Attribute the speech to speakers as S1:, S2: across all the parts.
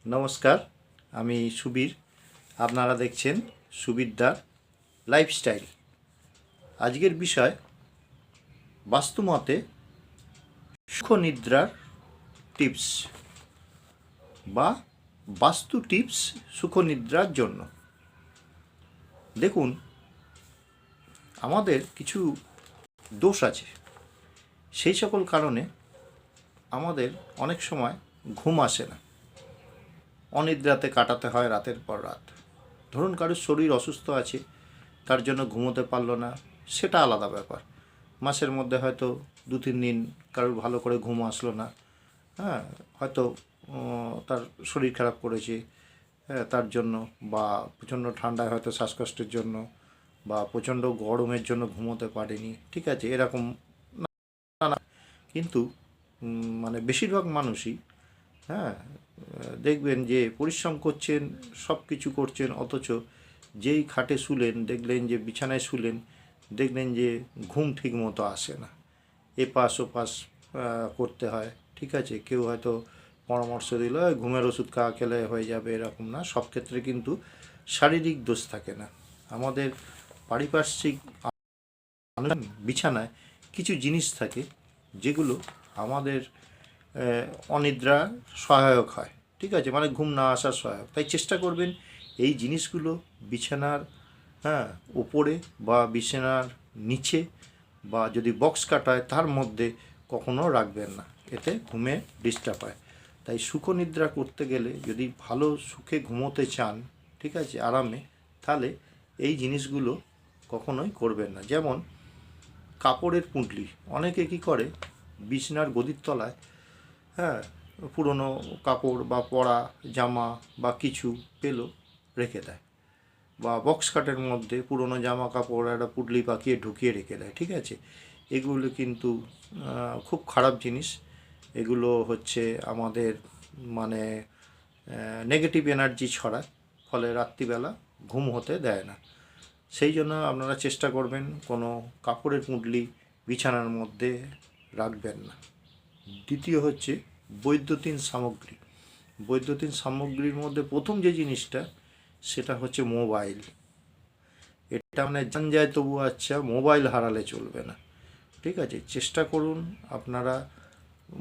S1: নমস্কার, আমি সুবীর। আপনারা দেখছেন সুবীরদার লাইফস্টাইল। আজকের বিষয় বাস্তুমতে সুখনিদ্রার টিপস বা বাস্তু টিপস সুখনিদ্রার জন্য। দেখুন, আমাদের কিছু দোষ আছে, সেই সকল কারণে আমাদের অনেক সময় ঘুম আসে না, অনিদ্রাতে কাটাতে হয় রাতের পর রাত। ধরুন কারোর শরীর অসুস্থ আছে, তার জন্য ঘুমোতে পারলো না, সেটা আলাদা ব্যাপার। মাসের মধ্যে হয়তো 2-3 দিন কারোর ভালো করে ঘুম আসলো না, হ্যাঁ, হয়তো তার শরীর খারাপ করেছে, হ্যাঁ, তার জন্য, বা প্রচণ্ড ঠান্ডায় হয়তো শ্বাসকষ্টের জন্য, বা প্রচণ্ড গরমের জন্য ঘুমোতে পারেনি, ঠিক আছে, এরকম না। কিন্তু মানে বেশিরভাগ মানুষই, হ্যাঁ, দেখবেন যে পরিশ্রম করছেন, সব কিছু করছেন, অথচ যেই খাটে শুলেন, দেখলেন যে বিছানায় শুলেন, দেখলেন যে ঘুম ঠিক মতো আসে না, এপাশ ওপাশ করতে হয়, ঠিক আছে। কেউ হয়তো পরামর্শ দিল ঘুমের ওষুধ খাওয়া খেলে হয়ে যাবে, এরকম না। সব ক্ষেত্রে কিন্তু শারীরিক দোষ থাকে না। আমাদের পারিপার্শ্বিক বিছানায় কিছু জিনিস থাকে যেগুলো আমাদের অনিদ্রা সহায়ক হয়, ঠিক আছে, মানে ঘুম না আসার সহায়ক। তাই চেষ্টা করবেন এই জিনিসগুলো বিছানার, হ্যাঁ, উপরে বা বিছানার নিচে, বা যদি বক্স কাটায় তার মধ্যে কখনো রাখবেন না, এতে ঘুমে ডিস্টার্ব হয়। তাই সুখনিদ্রা করতে গেলে যদি ভালো সুখে ঘুমোতে চান, ঠিক আছে, আরামে, তাহলে এই জিনিসগুলো কখনোই করবেন না। যেমন কাপড়ের পুঁটলি, অনেকে কী করে বিছানার গদির তলায়, হ্যাঁ, পুরনো কাপড় বা পরা জামা বা কিছু পেলো রেখে দেয়, বা বক্স কাটের মধ্যে পুরনো জামা কাপড় একটা পুটলি পাকিয়ে ঢুকিয়ে রেখে দেয়, ঠিক আছে। এগুলো কিন্তু খুব খারাপ জিনিস। এগুলো হচ্ছে আমাদের মানে নেগেটিভ এনার্জি ছড়ায়, ফলে রাত্রিবেলা ঘুম হতে দেয় না। সেই জন্য আপনারা চেষ্টা করবেন কোনো কাপড়ের পুঁটলি বিছানার মধ্যে রাখবেন না। দ্বিতীয় হচ্ছে বৈদ্যুতিন সামগ্রী। বৈদ্যুতিন সামগ্রীর মধ্যে প্রথম যে জিনিসটা, সেটা হচ্ছে মোবাইল। এটা মানে জান যায় তবু আচ্ছা, মোবাইল হারালে চলবে না, ঠিক আছে। চেষ্টা করুন আপনারা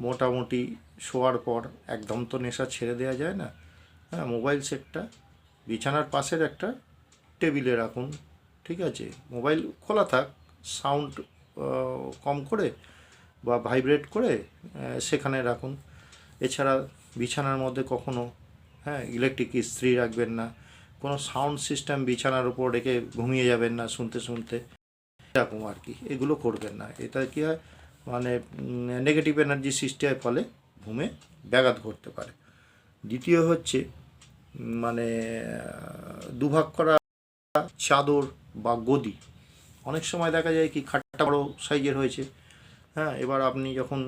S1: মোটামুটি শোয়ার পর, একদম তো নেশা ছেড়ে দেওয়া যায় না, হ্যাঁ, মোবাইল সেটটা বিছানার পাশের একটা টেবিলে রাখুন, ঠিক আছে। মোবাইল খোলা থাক, সাউন্ড কম করে বা ভাইব্রেট করে সেখানে রাখুন। এছাড়া বিছানার মধ্যে কখনো, হ্যাঁ, ইলেকট্রিক ইস্ত্রি রাখবেন না, কোনো সাউন্ড সিস্টেম বিছানার উপর রেখে ঘুমিয়ে যাবেন না শুনতে শুনতে, এরকম আর কি, এগুলো করবেন না। এটা কী হয়, মানে নেগেটিভ এনার্জি সৃষ্টির ফলে ঘুমে ব্যাঘাত ঘটতে পারে। দ্বিতীয় হচ্ছে মানে দুভাগ করা চাদর বা গদি। অনেক সময় দেখা যায় কি, খাটটা বড়ো সাইজের হয়েছে, হ্যাঁ, এবার আপনি যখন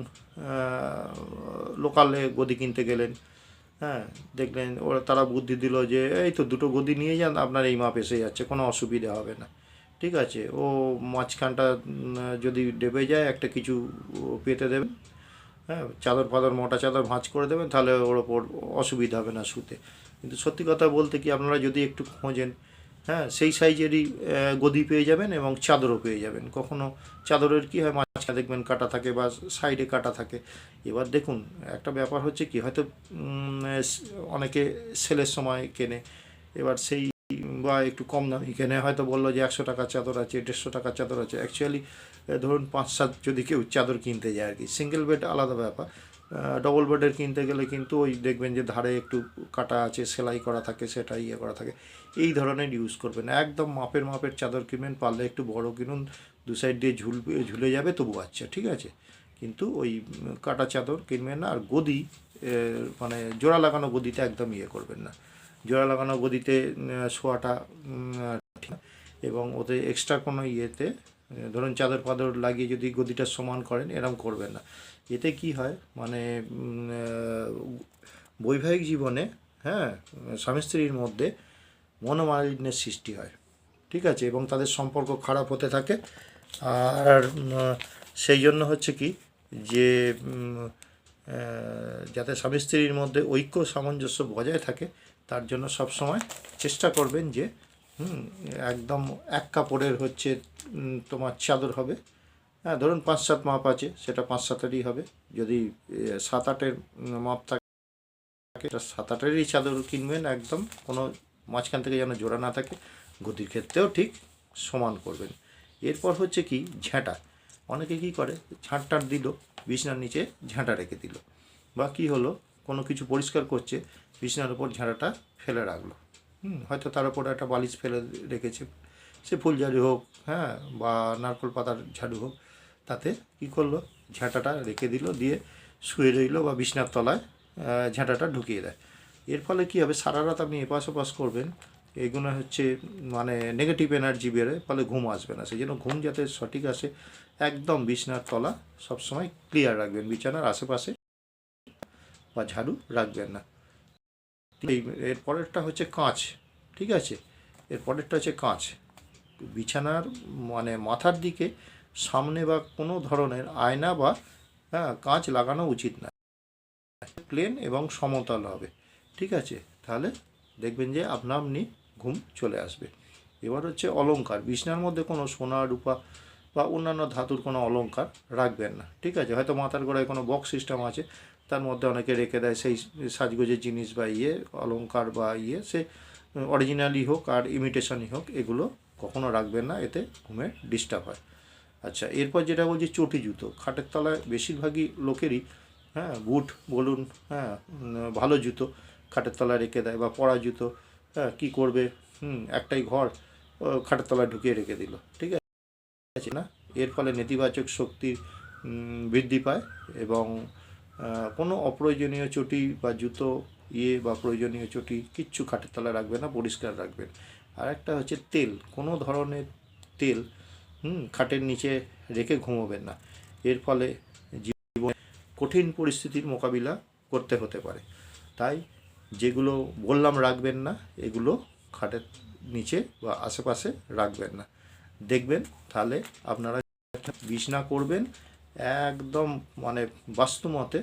S1: লোকালে গদি কিনতে গেলেন, হ্যাঁ, দেখলেন ওরা, তারা বুদ্ধি দিল যে এই তো দুটো গদি নিয়ে যান, আপনার এই মাপ এসে যাচ্ছে, কোনো অসুবিধা হবে না, ঠিক আছে। ও মাঝখানটা যদি ডেবে যায় একটা কিছু পেতে দেবেন, হ্যাঁ, চাদর ফাদর, মোটা চাদর ভাঁজ করে দেবেন, তাহলে ওর ওপর অসুবিধা হবে না শুতে। কিন্তু সত্যি কথা বলতে কি, আপনারা যদি একটু খোঁজেন, হ্যাঁ, সেই সাইজেরই গদি পেয়ে যাবেন এবং চাদরও পেয়ে যাবেন। কখনো চাদরের কী হয়, মাঝখানে দেখবেন কাটা থাকে বা সাইডে কাটা থাকে। এবার দেখুন, একটা ব্যাপার হচ্ছে কি, হয়তো অনেকে সেলের সময় কেনে, এবার সেই বা একটু কম দামি কেনে, হয়তো বললো যে 100 টাকার চাদর আছে, 150 টাকার চাদর আছে। অ্যাকচুয়ালি ধরুন 5-7 যদি কেউ চাদর কিনতে যায় আর কি, সিঙ্গেল বেড আলাদা ব্যাপার। ডবল বেডের কিনতে গেলে কিন্তু ওই দেখবেন যে ধারে একটু কাটা আছে, সেলাই করা থাকে, সেটা ইয়ে করা থাকে। এই ধরনের ইউজ করবেন, একদম মাপের মাপের চাদর কিনবেন, পারলে একটু বড় কিনুন, দু সাইড দিয়ে ঝুলে যাবে তবু আচ্ছা, ঠিক আছে। কিন্তু ওই কাটা চাদর কিনবেন না। আর গদি, মানে জোড়া লাগানো গদিতে একদম ইয়ে করবেন না। জোড়া লাগানো গদিতে শোয়াটা ঠিক না। এবং ওতে এক্সট্রা কোনো ইয়েতে, ধরুন চাদর ফাদর লাগিয়ে যদি গদিটা সমান করেন, এরম করবেন না। এতে কি হয়, মানে বৈবাহিক জীবনে, হ্যাঁ, স্বামী স্ত্রীর মধ্যে মনোমালিন্যের সৃষ্টি হয়, ঠিক আছে, এবং তাদের সম্পর্ক খারাপ হতে থাকে। আর সেই জন্য হচ্ছে কি, যে যাতে স্বামী স্ত্রীর মধ্যে ঐক্য সামঞ্জস্য বজায় থাকে, তার জন্য সব সময় চেষ্টা করবেন যে একদম এক কাপড়ের হচ্ছে তোমার চাদর হবে। হ্যাঁ, ধরুন 5-7 মাপ আছে, সেটা 5-7-এরই হবে। যদি 7-8-এর মাপ থাকে, এটা 7-8-এরই চাদর কিনবেন, একদম কোনো মাঝখান থেকে যেন জোড়া না থাকে। গদির ক্ষেত্রেও ঠিক সমান করবেন। এরপর হচ্ছে কি ঝাঁটা। অনেকে কি করে, ঝাঁটটার দিল, বিছনার নিচে ঝাঁটা রেখে দিল, বা কি হলো, কোনো কিছু পরিষ্কার করছে, বিছনার উপর ঝাঁটাটা ফেলে রাখলো। হয়তো তার উপর একটা বালিশ ফেলে রেখেছে, সে ফুল ঝাড়ু হোক, হ্যাঁ, বা নারকেল পাতার ঝাড়ু হোক, তাতে কি করলো, ঝাঁটাটা রেখে দিল, দিয়ে শুয়ে রইল বা বিছনার তলায় ঝাঁটাটা ঢুকিয়ে দেয়। এর ফলে কী হবে, সারা রাত আপনি এপাশ ওপাশ করবেন, এগুলো হচ্ছে মানে নেগেটিভ এনার্জি বেরোয়, ফলে ঘুম আসবে না। সেই জন্য ঘুম যাতে সঠিক আসে, একদম বিছনার তলা সবসময় ক্লিয়ার রাখবেন, বিছানার আশেপাশে বা ঝাড়ু রাখবেন না। এর পরেরটা হচ্ছে কাঁচ। ঠিক আছে, এর পরেরটা হচ্ছে কাঁচ। বিছানার মানে মাথার দিকে সামনে বা কোনো ধরনের আয়না বা কাঁচ লাগানো উচিত না। প্লেন এবং সমতল হবে। ঠিক আছে, তাহলে দেখবেন যে আপনি ঘুম চলে আসবে। এবার হচ্ছে অলংকার। বিছনার মধ্যে কোনো সোনা রূপা বা অন্যান্য ধাতুর কোনো অলংকার রাখবেন না। ঠিক আছে, হয়তো মাথার গোড়ায় কোনো বক্স সিস্টেম আছে, তার মধ্যে অনেকে রেখে দেয় সেই সাজগোজের জিনিস বা অলংকার বা সে অরিজিনালই হোক আর ইমিটেশনই হোক, এগুলো কখনো রাখবেন না, এতে ঘুমে ডিস্টার্ব হয়। আচ্ছা, এরপর যেটা বলছি চটি জুতো। খাটের তলায় বেশিরভাগই লোকেরই বুট বলুন, ভালো জুতো খাটের তলায় রেখে দেয়, বা পরা জুতো। কী করবে, একটাই ঘর, খাটের তলায় ঢুকিয়ে রেখে দিল। ঠিক আছে না, এর ফলে নেতিবাচক শক্তির বৃদ্ধি পায়, এবং কোনো অপ্রয়োজনীয় চটি বা জুতো বা প্রয়োজনীয় চটি কিচ্ছু খাটের তলায় রাখবেন না, পরিষ্কার রাখবেন। আর একটা হচ্ছে তেল, কোনো ধরনের তেল খাটের নিচে রেখে ঘুমোবেন না। এর ফলে জীবনে কঠিন পরিস্থিতির মোকাবিলা করতে হতে পারে। তাই যেগুলো বললাম রাখবেন না, এগুলো খাটের নিচে বা আশেপাশে রাখবেন না। দেখবেন তাহলে আপনারা বিছনা করবেন একদম মানে বাস্তুমতে,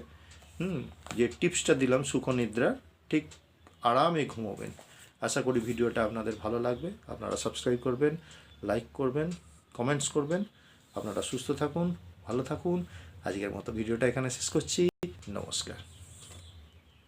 S1: যে টিপসটা দিলাম সুখনিদ্রা, ঠিক আরামে ঘুমোবেন। আশা করি ভিডিওটা আপনাদের ভালো লাগবে। আপনারা সাবস্ক্রাইব করবেন, লাইক করবেন, কমেন্টস করবেন। আপনারা সুস্থ থাকুন, ভালো থাকুন। আজকের মতো ভিডিওটা এখানে শেষ করছি। নমস্কার।